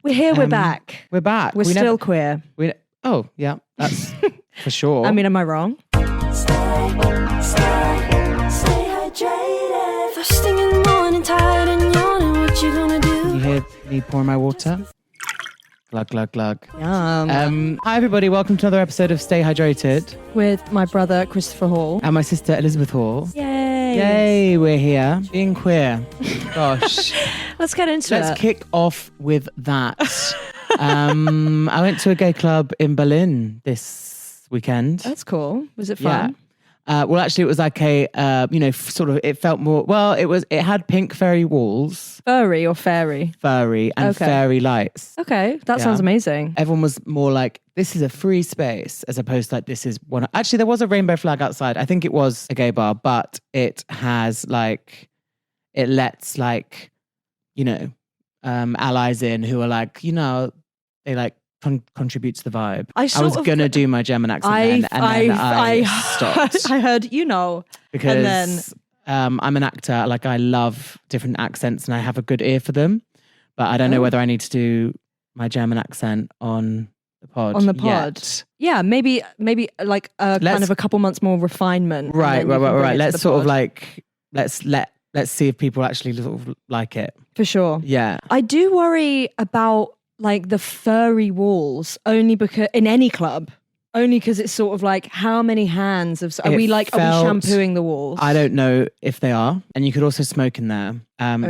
We're here, we're back. We're back. We're still queer. Oh, yeah, that's for sure. I mean, am I wrong? Stay hydrated. First thing in the morning, tired and yawning. What you gonna do? You hear me pour my water? Glug, glug, glug. Yum. Hi, everybody. Welcome to another episode of Stay Hydrated. With my brother, Christopher Hall. And my sister, Elizabeth Hall. Yay. Yay, we're here. Being queer. Gosh. Let's get into it. Let's kick off with that. I went to a gay club in Berlin this weekend. That's cool. Was it fun? Yeah. Well, actually, it was like a, sort of, it felt more, well, it had pink fairy walls. Furry or fairy? Furry and fairy lights. Okay, that sounds amazing. Everyone was more like, this is a free space, as opposed to like, this is one. Actually, there was a rainbow flag outside. I think it was a gay bar, but it has like, it lets like, allies in who are like, they like contribute to the vibe. I was going to do my German accent then I stopped. I heard, Because and then, I'm an actor. Like I love different accents and I have a good ear for them. But I don't know whether I need to do my German accent on the pod. On the pod. Yet. Yeah, maybe like kind of a couple months more refinement. Right. Let's sort of like, let's see if people actually sort of like it. For sure. Yeah. I do worry about like the furry walls only because in any club, only because it's sort of like how many hands are we shampooing the walls? I don't know if they are. And you could also smoke in there.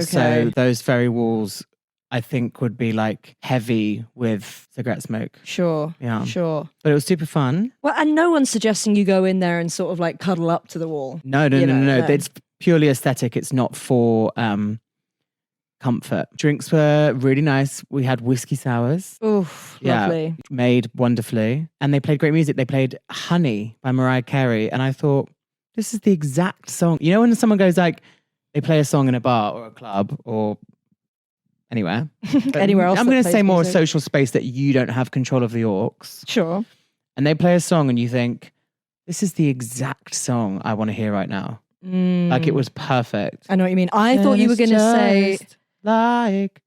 So those furry walls I think would be like heavy with cigarette smoke. Sure. Yeah. Sure. But it was super fun. Well, and no one's suggesting you go in there and sort of like cuddle up to the wall. No. It's purely aesthetic. It's not for comfort. Drinks were really nice. We had whiskey sours. Oof, lovely. Made wonderfully. And they played great music. They played Honey by Mariah Carey. And I thought, this is the exact song. You know when someone goes like, they play a song in a bar or a club or anywhere. Anywhere else. I'm going to say more a social space that you don't have control of the aux. Sure. And they play a song and you think, this is the exact song I want to hear right now. Like it was perfect. I know what you mean. I thought you were going to say... like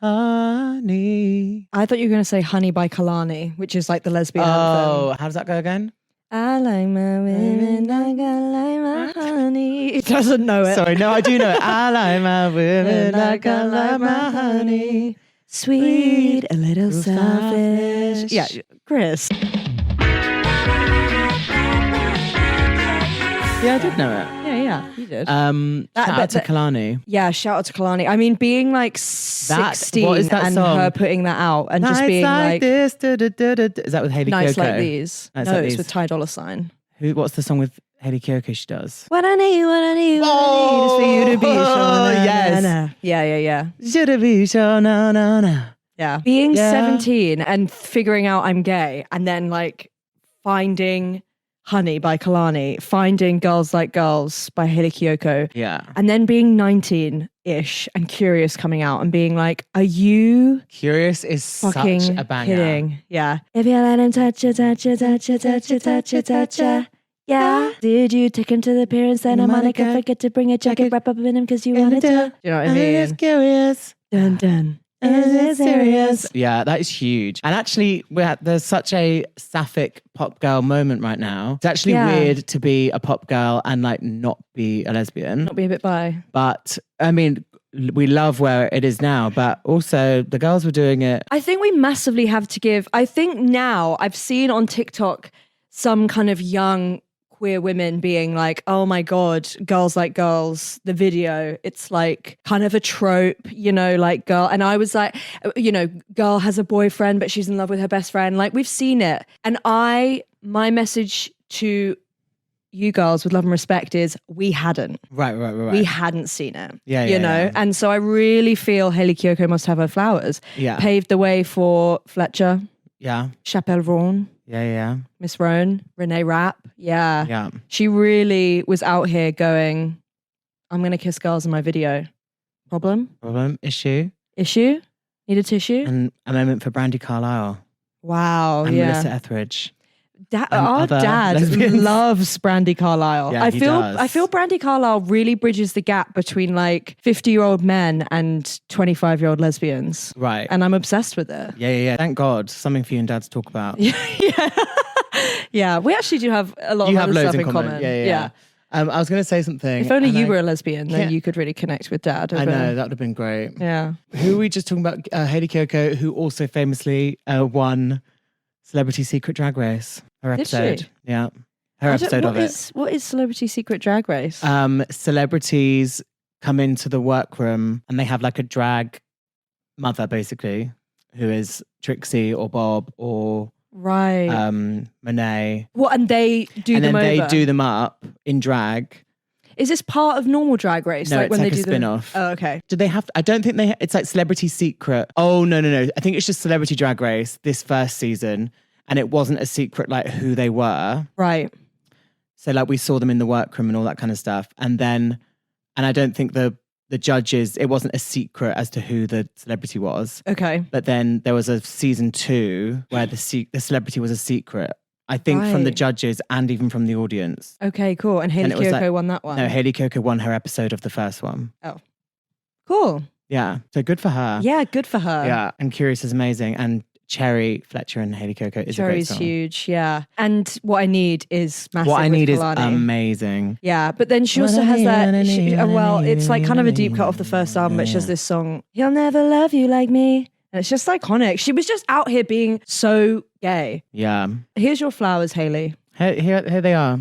honey. I thought you were going to say Honey by Kalani, which is like the lesbian anthem. Oh, how does that go again? I like my women like I like my honey. It doesn't know it. Sorry, no, I do know it. I like my women like I like my honey. Sweet, a little selfish. Yeah, Chris. Yeah, I did know it. Yeah, you did. Shout out to Kalani. Yeah, shout out to Kalani. I mean, being like 16 and song? her putting that out and Nights just being like this, is that with Hayley Kiyoko? Nights like these. Nights No, like it's these. with Ty Dolla $ign. What's the song with Hayley Kiyoko she does? What I need is for you to be sure. Yes. Yeah. Should it be sure? No. Yeah. Being 17 and figuring out I'm gay and then like finding Honey by Kalani, finding Girls Like Girls by Hayley Kiyoko. Yeah. And then being 19-ish and Curious coming out and being like, are you Curious is fucking such a banger. kidding? Yeah. If you let him touch you. Yeah. Did you take him to the pier and send a Monica? Forget to bring a jacket, wrap up in him because you wanted to. You know what I mean? Curious. Dun dun. Is it serious? Yeah, that is huge. And actually, there's such a sapphic pop girl moment right now. It's actually weird to be a pop girl and like not be a lesbian. Not be a bit bi. But I mean, we love where it is now, but also the girls were doing it. I think we massively have to give. I think now I've seen on TikTok some kind of young queer women being like, oh my God, Girls Like Girls, the video, it's like kind of a trope, like girl. And I was like, girl has a boyfriend, but she's in love with her best friend. Like we've seen it. And my message to you girls with love and respect is we hadn't. Right. We hadn't seen it. Yeah. And so I really feel Hayley Kiyoko must have her flowers. Yeah. Paved the way for Fletcher. Yeah. Chappelle Roan. Yeah. Miss Roan, Renee Rapp. Yeah. Yeah. She really was out here going, I'm going to kiss girls in my video. Problem? Issue? Need a tissue? And a moment for Brandy Carlisle. Wow. And yeah. Melissa Etheridge. Our other dad lesbians. loves Brandy Carlisle. Yeah, I he feel does. I feel Brandy Carlisle really bridges the gap between like 50-year-old men and 25-year-old lesbians. Right. And I'm obsessed with it. Yeah. Thank God. Something for you and Dad to talk about. Yeah, we actually do have a lot You of have other loads stuff in common. Yeah. I was going to say something. If only and you I- were a lesbian, then Yeah. you could really connect with Dad. I know, that would have been great. Yeah. Who are we just talking about? Hayley Kiyoko, who also famously won Celebrity Secret Drag Race. Her Did she? episode. Yeah. Her episode of it. What is Celebrity Secret Drag Race? Celebrities come into the workroom and they have like a drag mother, basically, who is Trixie or Bob or right. Monet. What? And they do And them then they over? do them up in drag. Is this part of normal Drag Race? No, it's when like they a do spin-off. Oh, okay. Did they have? I don't think they. It's like Celebrity Secret. Oh no! I think it's just Celebrity Drag Race this first season, and it wasn't a secret like who they were. Right. So like we saw them in the workroom and all that kind of stuff, and I don't think the judges. It wasn't a secret as to who the celebrity was. Okay. But then there was a season 2 where the celebrity was a secret. I think from the Right. judges and even from the audience. Okay, cool. And Hayley it was Kiyoko like- won that one. No, Hayley Kiyoko won her episode of the first one. Cool. Yeah, so good for her. Yeah, good for her. Yeah, and Curious is amazing. And Cherry Fletcher and Hayley Kiyoko is Cherry's a great song. huge, yeah. And What I Need is massive. What I with Need is Kalani. amazing. Yeah, but then she What also I has need, that. what I need, what I Well, need, it's like kind of a deep what I cut off the first album, but she has Yeah. this song, He'll Never Love You Like Me. And it's just iconic. She was just out here being so gay. Yeah. Here's your flowers, Hayley. Here they are.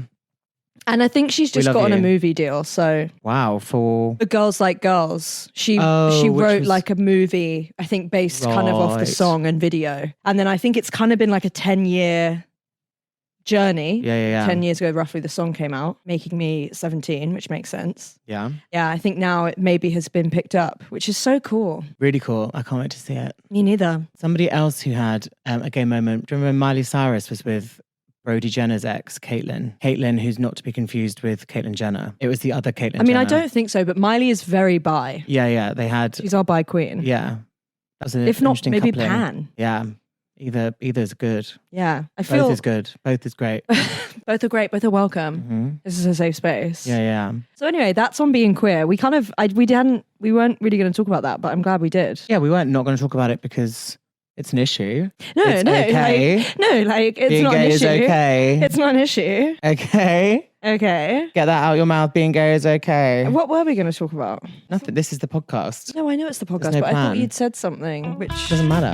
And I think she's We just love gotten a you. movie deal. So Wow. For The Girls Like Girls. She Oh, which wrote was- like a movie, I think based kind of off the Right. song and video. And then I think it's kind of been like a 10-year journey. yeah. 10 years ago, roughly, the song came out, making me 17, which makes sense. Yeah. Yeah, I think now it maybe has been picked up, which is so cool. Really cool. I can't wait to see it. Me neither. Somebody else who had a gay moment. Do you remember Miley Cyrus was with Brody Jenner's ex, Caitlyn? Caitlyn, who's not to be confused with Caitlyn Jenner. It was the other Caitlyn I mean, I Jenner. don't think so, but Miley is very bi. Yeah. They had. She's our bi queen. Yeah. That was an If not, interesting maybe coupling. Pan. Yeah. Either's good. Yeah. I feel Both is good. Both is great. both are great, both are welcome. Mhm. This is a safe space. Yeah. So anyway, that's on being queer. We kind of, we weren't really going to talk about that, but I'm glad we did. Yeah, we weren't not going to talk about it because it's an issue. No, It's no, okay. it's Being not an gay issue. is okay. It's not an issue. Okay. Okay. Get that out your mouth. Being gay is okay. What were we going to talk about? Nothing. This is the podcast. No, I know it's the podcast, no but I thought plan. you'd said something, which Doesn't matter.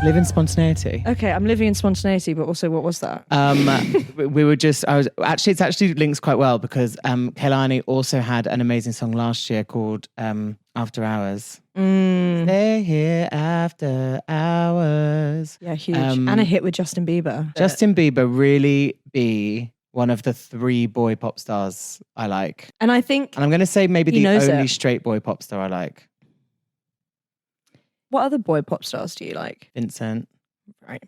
Live in spontaneity. okay, I'm living in spontaneity, but also what was that? We were just. It's actually links quite well because Kehlani also had an amazing song last year called After Hours. Stay here after hours. Yeah, huge. And a hit with Justin Bieber. Justin Bieber really be one of the 3 boy pop stars I like. And I think, And I'm going to say maybe He the knows only it. straight boy pop star I like. what other boy pop stars do you like? Vincent, Right.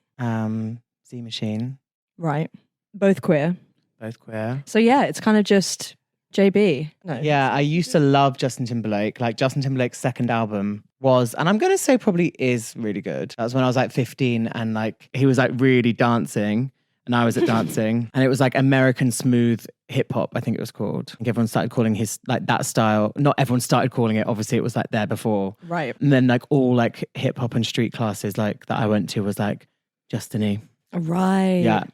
Z Machine, Right. Both queer. both queer. So yeah, it's kind of just JB. No. Yeah, I used to love Justin Timberlake. Like Justin Timberlake's second album was, and I'm going to say probably is really good. That was when I was like 15 and like he was like really dancing and I was at dancing and it was like American smooth hip hop, I think it was called. Like everyone started calling his like that style. Not everyone started calling it. Obviously it was like there before. Right. And then like all like hip hop and street classes like that I went to was like Justin-y. Right. Yeah.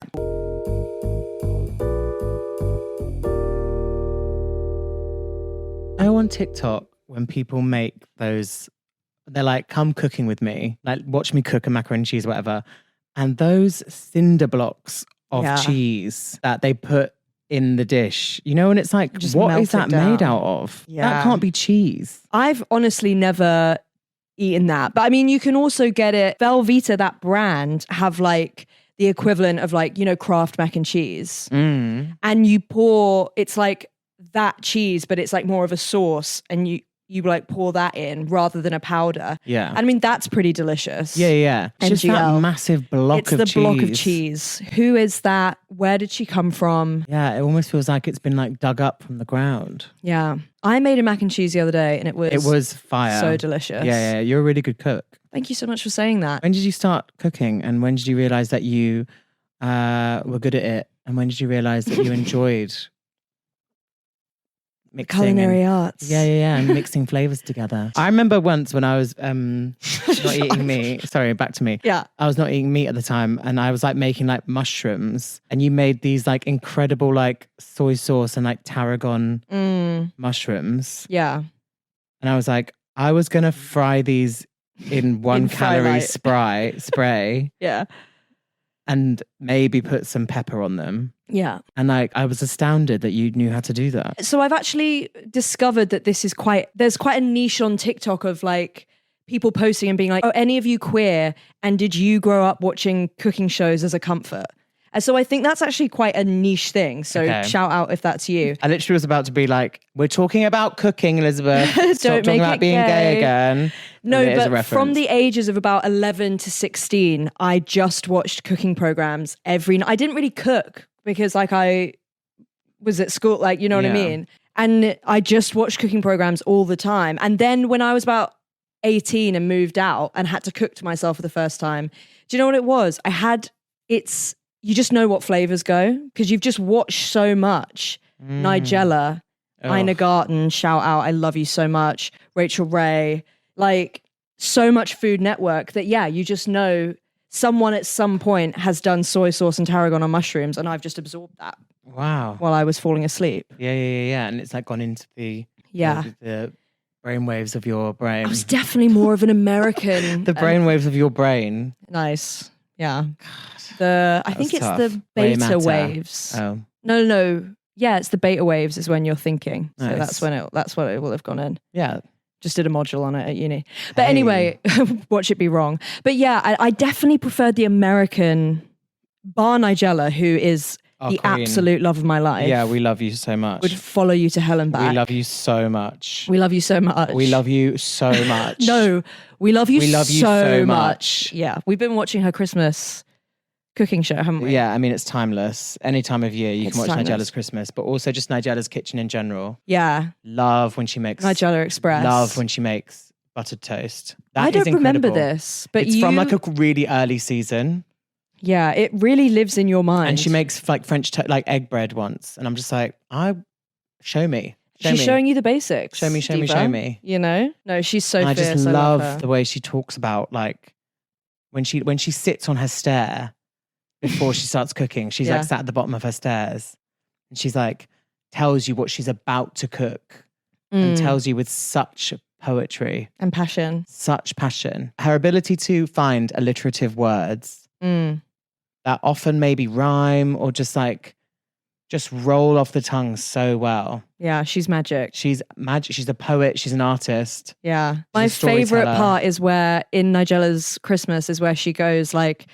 Oh, on TikTok, when people make those, they're like, come cooking with me, like watch me cook a macaroni and cheese or whatever. And those cinder blocks of Yeah. cheese that they put in the dish, you know, and it's like, Just what melt is that it down. made out of? Yeah. That can't be cheese. I've honestly never eaten that. But I mean, you can also get it. Velveeta, that brand, have like the equivalent of like, you know, Kraft mac and cheese. Mm. And you pour, it's like that cheese, but it's like more of a sauce. And you like pour that in rather than a powder. Yeah. I mean, that's pretty delicious. Yeah. It's just that NGL. massive block It's of the cheese. block of cheese. Who is that? Where did she come from? Yeah, it almost feels like it's been like dug up from the ground. Yeah. I made a mac and cheese the other day and it was It was fire. so delicious. Yeah, you're a really good cook. Thank you so much for saying that. When did you start cooking, and when did you realize that you were good at it, and when did you realize that you enjoyed mixing Culinary arts. Yeah, and mixing flavors together. I remember once when I was not eating meat. Sorry, back to me. Yeah. I was not eating meat at the time, and I was like making like mushrooms, and you made these like incredible like soy sauce and like tarragon mushrooms. Yeah. And I was like, I was gonna fry these in 1 calorie spray. Yeah. And maybe put some pepper on them. Yeah. And like, I was astounded that you knew how to do that. So I've actually discovered that there's quite a niche on TikTok of like people posting and being like, oh, any of you queer? And did you grow up watching cooking shows as a comfort? And so I think that's actually quite a niche thing. So shout out if that's you. I literally was about to be like, we're talking about cooking, Elizabeth. Stop Don't talking make about it being gay again. No, but from the ages of about 11 to 16, I just watched cooking programs every night. I didn't really cook because like I was at school, like, you know what I mean? And I just watched cooking programs all the time. And then when I was about 18 and moved out and had to cook to myself for the first time, do you know what it was? You just know what flavors go because you've just watched so much. Nigella, Ina Garten, shout out, I love you so much. Rachel Ray, like so much Food Network that, yeah, you just know someone at some point has done soy sauce and tarragon on mushrooms, and I've just absorbed that. Wow. While I was falling asleep. Yeah. And it's like gone into the brainwaves of your brain. I was definitely more of an American. The brainwaves of your brain. Nice. Yeah. I think it's the beta waves. Oh. No. Yeah, it's the beta waves is when you're thinking. So Nice. that's what it will have gone in. Yeah. Just did a module on it at uni. But anyway, watch it be wrong. But yeah, I definitely preferred the American bar Nigella, who is the queen. absolute love of my life. Yeah, we love you so much. Would follow you to hell and back. We love you so much. We love you so much. We love you so much. No, we love you, so much. much. Yeah, we've been watching her Christmas cooking show, haven't we? Yeah, I mean, it's timeless. Any time of year you can watch timeless. Nigella's Christmas, but also just Nigella's kitchen in general. Yeah. Love when she makes Nigella Express. Love when she makes buttered toast. I don't remember this, but it's from like a really early season. Yeah, it really lives in your mind. And she makes like French like egg bread once, and I'm just like, show me. She's showing you the basics. Show me. You know? No, she's so and fierce. I just love love her. the way she talks about like when she sits on her stair before she starts cooking. She's like sat at the bottom of her stairs, and she's like tells you what she's about to cook, and tells you with such poetry and passion. Such passion. Her ability to find alliterative words that often maybe rhyme or just roll off the tongue so well. Yeah, she's magic. She's magic. She's a poet. She's an artist. Yeah. My favorite part is where in Nigella's Christmas is where she goes like,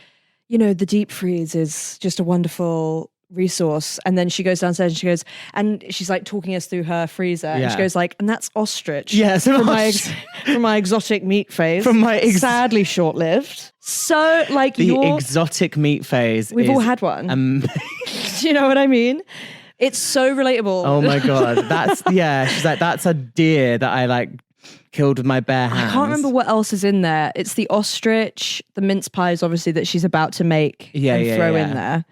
you know, the deep freeze is just a wonderful resource. And then she goes downstairs and she goes, and she's like talking us through her freezer. Yeah. And she goes like, and that's ostrich. Yes. From my exotic meat phase. From my sadly short-lived. So like the exotic meat phase. We've all had one. Do you know what I mean? It's so relatable. Oh my God. She's like, that's a deer that I like killed with my bare hands. I can't remember what else is in there. It's the ostrich, the mince pies, obviously, that she's about to make and throw in there.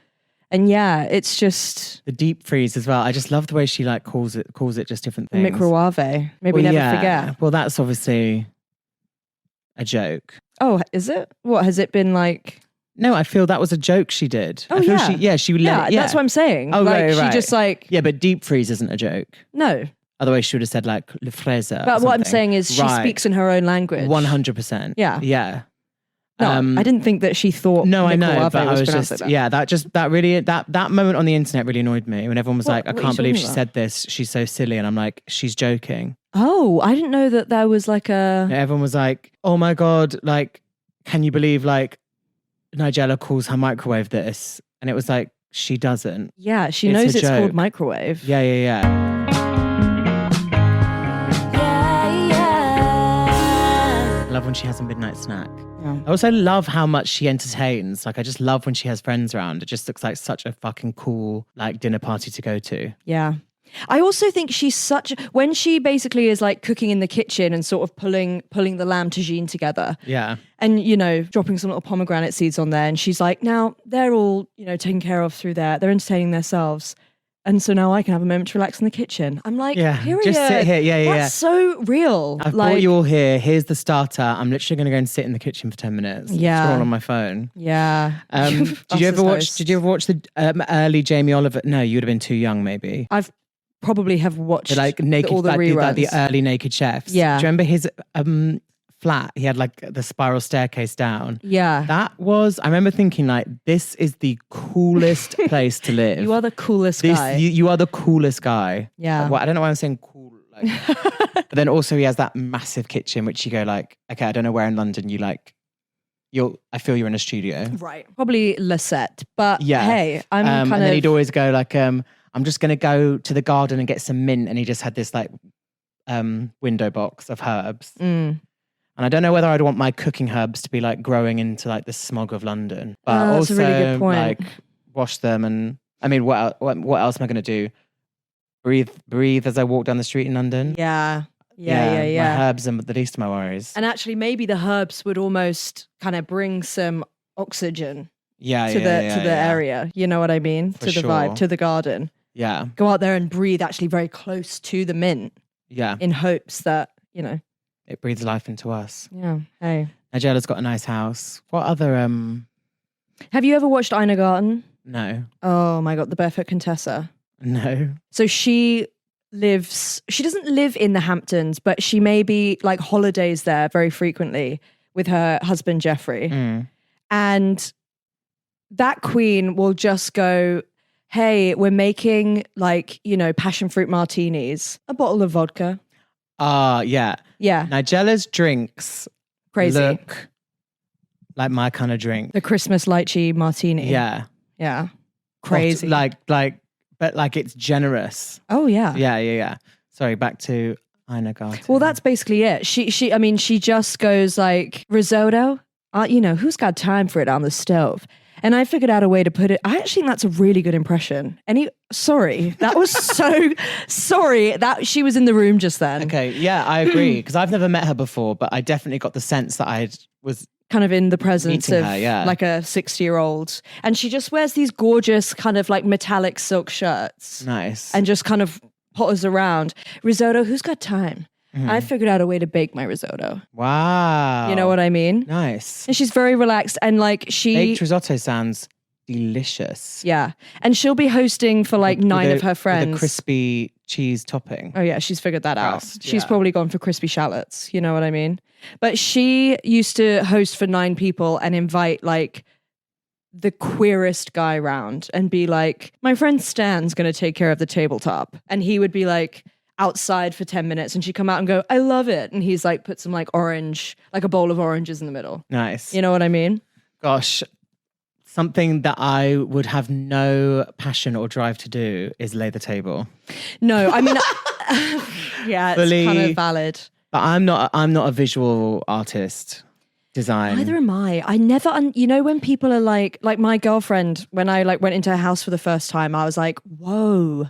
And yeah, it's just the deep freeze as well. I just love the way she like calls it just different things. Microwave. Maybe never forget. Well, that's obviously a joke. Oh, is it? What has it been like? No, I feel that was a joke she did. Oh, I feel she let it, that's what I'm saying. Oh, like, right. She just like yeah, but deep freeze isn't a joke. No. Otherwise, she would have said like le fraise. But what I'm saying is, she speaks in her own language. 100%. Yeah. Yeah. No, I didn't think that she thought. No, I know, but I was just like that that moment on the internet really annoyed me when everyone was like, "I can't believe she said this. She's so silly," and I'm like, "She's joking." Oh, I didn't know that there was like a. Everyone was like, "Oh my God, like, can you believe like Nigella calls her microwave this?" And it was like, she doesn't. Yeah, she knows it's called microwave. Yeah. I love when she has a midnight snack. Yeah. I also love how much she entertains. Like, I just love when she has friends around. It just looks like such a fucking cool, like, dinner party to go to. Yeah. I also think she's when she basically is like cooking in the kitchen and sort of pulling the lamb tagine together. Yeah. And, you know, dropping some little pomegranate seeds on there. And she's like, now they're all, you know, taken care of through there. They're entertaining themselves. And so now I can have a moment to relax in the kitchen. I'm like, period. Just sit here. Yeah. That's so real. I've brought you all here. Here's the starter. I'm literally going to go and sit in the kitchen for 10 minutes. Yeah. Scroll on my phone. Yeah. Did you ever watch the early Jamie Oliver? No, you would have been too young, maybe. I've probably have watched like naked, all the reruns. like the early Naked Chefs. Yeah. Do you remember his flat? He had like the spiral staircase down. Yeah. I remember thinking like, this is the coolest place to live. You are the coolest guy. You are the coolest guy. Yeah. I don't know why I'm saying cool. Like, but then also he has that massive kitchen, which you go like, okay, I don't know where in London I feel you're in a studio. Right. Probably Lisette. But yeah. hey, I'm kind of... And then he'd always go like, I'm just going to go to the garden and get some mint. And he just had this like window box of herbs. Mm. And I don't know whether I'd want my cooking herbs to be like growing into like the smog of London. But that's also a really good point. like wash them. And I mean, what else am I going to do? Breathe as I walk down the street in London. Yeah. My herbs are the least of my worries. And actually maybe the herbs would almost kind of bring some oxygen to the area. You know what I mean? For to the vibe, to the garden. Yeah. Go out there and breathe actually very close to the mint. Yeah. In hopes that, you know. It breathes life into us. Yeah. Hey. Nigella's got a nice house. What other Have you ever watched Ina Garten? No. Oh my God, The Barefoot Contessa. No. So she doesn't live in the Hamptons, but she maybe like holidays there very frequently with her husband, Jeffrey. Mm. And that queen will just go, hey, we're making like, you know, passion fruit martinis, a bottle of vodka. Yeah. Yeah. Nigella's drinks Crazy. look like my kind of drink. The Christmas lychee martini. Yeah. Yeah. Crazy. But like it's generous. Oh yeah. Yeah. Sorry, back to Ina Garten. Well, that's basically it. She just goes like, risotto, you know, who's got time for it on the stove? And I figured out a way to put it. I actually think that's a really good impression. Sorry, that was so sorry that she was in the room just then. Okay, yeah, I agree. Because I've never met her before, but I definitely got the sense that I was kind of in the presence of her, like a 60-year-old. And she just wears these gorgeous kind of like metallic silk shirts. Nice. And just kind of potters around. Risotto, who's got time? I figured out a way to bake my risotto. Wow. You know what I mean? Nice. And she's very relaxed and like Baked risotto sounds delicious. Yeah. And she'll be hosting for like nine of her friends. With a crispy cheese topping. Oh yeah, she's figured that out. Crust, She's probably gone for crispy shallots. You know what I mean? But she used to host for 9 people and invite like the queerest guy round and be like, my friend Stan's going to take care of the tabletop. And he would be like outside for 10 minutes and she'd come out and go, I love it. And he's like, put some like orange, like a bowl of oranges in the middle. Nice. You know what I mean? Gosh, something that I would have no passion or drive to do is lay the table. No, I mean, yeah, it's kind of valid. But I'm not a visual artist. Design. Neither am I. I never, you know, when people are like my girlfriend, when I like went into her house for the first time, I was like, whoa.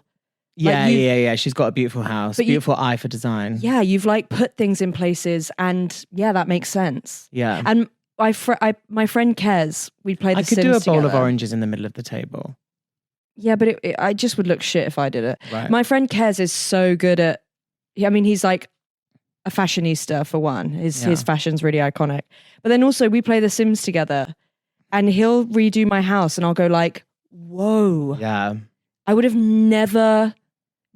Yeah, like yeah. She's got a beautiful house, beautiful eye for design. Yeah, you've like put things in places and yeah, that makes sense. Yeah. And my friend Kez, we'd play the Sims I could do a bowl together. of oranges in the middle of the table. Yeah, but I just would look shit if I did it. Right. My friend Kez is so good at, I mean, he's like a fashionista for one. His fashion's really iconic. But then also we play the Sims together and he'll redo my house and I'll go like, whoa. Yeah. I would have never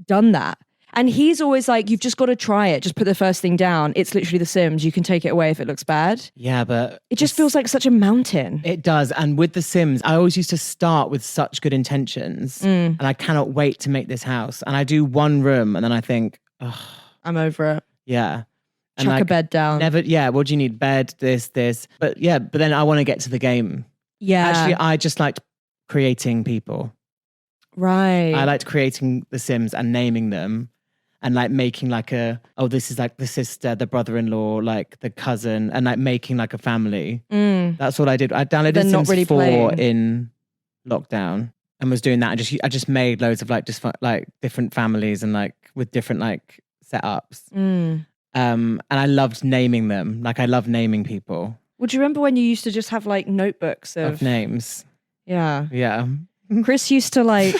done that. And he's always like, you've just got to try it. Just put the first thing down. It's literally the Sims. You can take it away if it looks bad. Yeah, but it just feels like such a mountain. It does. And with the Sims, I always used to start with such good intentions and I cannot wait to make this house. And I do one room and then I think, oh, I'm over it. Yeah. And chuck a bed down. What do you need? Bed, this. But then I want to get to the game. Yeah. Actually, I just liked creating people. Right. I liked creating the Sims and naming them and like making like this is like the sister, the brother-in-law, like the cousin, and like making like a family. That's what I did. I downloaded Sims 4 in lockdown. and was doing that. I just made loads of like just like different families and like with different like setups. And I loved naming them. Like I love naming people. Well, do you remember when you used to just have like notebooks Of names. Yeah. Yeah. Chris used to like.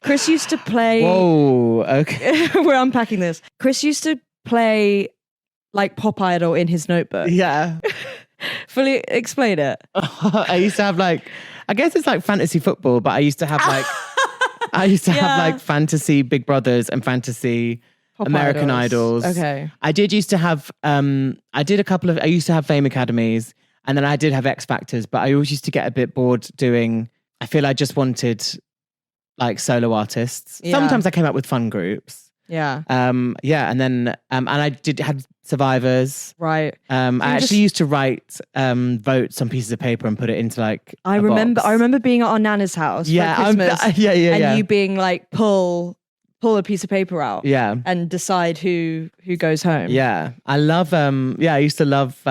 Chris used to play. Whoa. Okay. We're unpacking this. Chris used to play like Pop Idol in his notebook. Yeah. Fully explain it. I used to have like, I guess it's like fantasy football, but I used to have like, have like fantasy Big Brothers and fantasy Pop American Idols. Okay. I used to have Fame Academies, and then I did have X Factors, but I always used to get a bit bored doing, I feel I just wanted like solo artists. Yeah. Sometimes I came up with fun groups. Yeah. And then and I had Survivors. Right. I actually used to write votes on pieces of paper and put it into like I a remember box. I remember being at our nana's house for Christmas. And you being like pull a piece of paper out. Yeah. And decide who goes home. Yeah. I love I used to love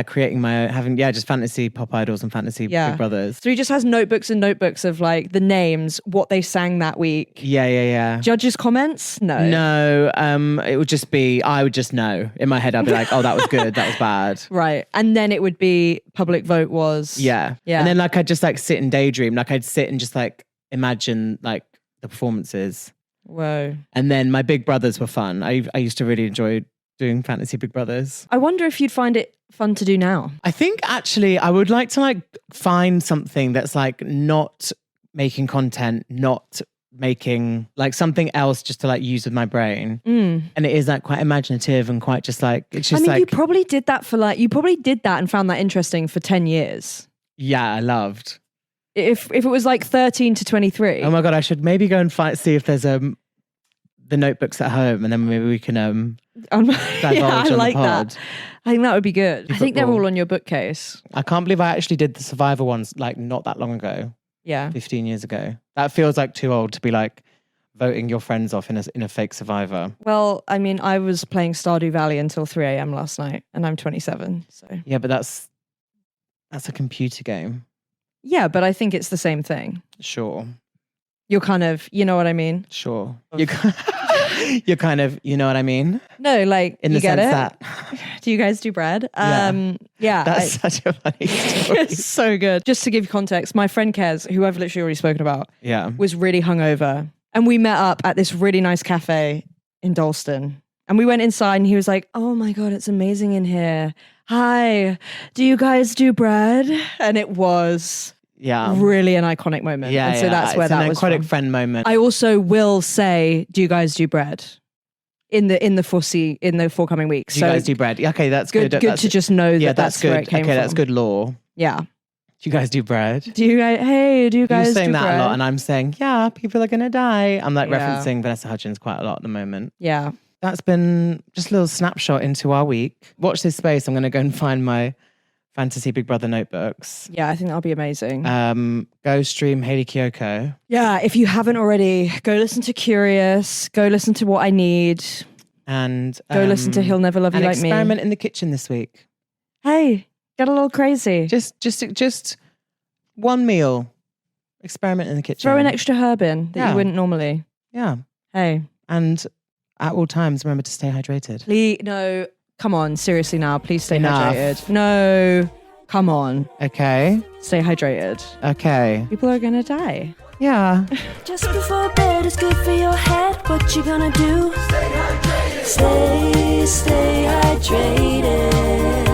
creating my own, just fantasy Pop Idols and fantasy Big Brothers. So he just has notebooks and notebooks of like the names, what they sang that week. Yeah. Judges' comments? No. It would just be, I would just know. In my head, I'd be like, oh, that was good, that was bad. Right. And then it would be public vote was. Yeah. Yeah. And then like I'd just like sit and daydream. Like I'd sit and just like imagine like the performances. Whoa. And then my Big Brothers were fun. I used to really enjoy doing fantasy Big Brothers. I wonder if you'd find it fun to do now. I think actually I would like to like find something that's like not making content, not making like something else just to like use with my brain. And it is like quite imaginative and quite just like, it's just like. You probably did that and found that interesting for 10 years. Yeah, I loved. If it was like 13 to 23. Oh my God, I should maybe go and see if there's the notebooks at home, and then maybe we can divulge I like on the pod. that. I think that would be good. I think they're all on your bookcase. I can't believe I actually did the Survivor ones like not that long ago. Yeah. 15 years ago. That feels like too old to be like voting your friends off in a fake Survivor. Well, I mean, I was playing Stardew Valley until 3 a.m. last night, and I'm 27. So yeah, but that's a computer game. Yeah, but I think it's the same thing. Sure. You're kind of, you know what I mean? Sure. You're kind of, you know what I mean? No, like, in the you get sense it? that. Do you guys do bread? Yeah. That's such a funny story. It's so good. Just to give you context, my friend Kez, who I've literally already spoken about, was really hungover. And we met up at this really nice cafe in Dalston. And we went inside and he was like, oh my God, it's amazing in here. Hi, do you guys do bread? And it was really an iconic moment. Yeah, and so that's where that was an iconic from. friend moment. I also will say, do you guys do bread? In the forthcoming weeks. Do you guys do bread? Okay, that's good. Good to just know that that's good. where it came from. Okay, that's good lore. Yeah. Do you guys do bread? Do you guys do You're saying do that bread? a lot, and I'm saying, yeah, people are gonna die. I'm like referencing Vanessa Hudgens quite a lot at the moment. Yeah. That's been just a little snapshot into our week. Watch this space. I'm gonna go and find my fantasy Big Brother notebooks. Yeah, I think that'll be amazing. Go stream Hayley Kiyoko. Yeah, if you haven't already, go listen to Curious. Go listen to What I Need. And go listen to He'll Never Love You Like Me. Experiment in the kitchen this week. Hey, get a little crazy. Just one meal. Experiment in the kitchen. Throw an extra herb in that you wouldn't normally. Yeah. Hey. And at all times, remember to stay hydrated. Please, no, come on, seriously now. Please stay hydrated. No, come on. Okay. Stay hydrated. Okay. People are gonna die. Yeah. Just before bed is good for your head. What you gonna do? Stay hydrated. Stay hydrated.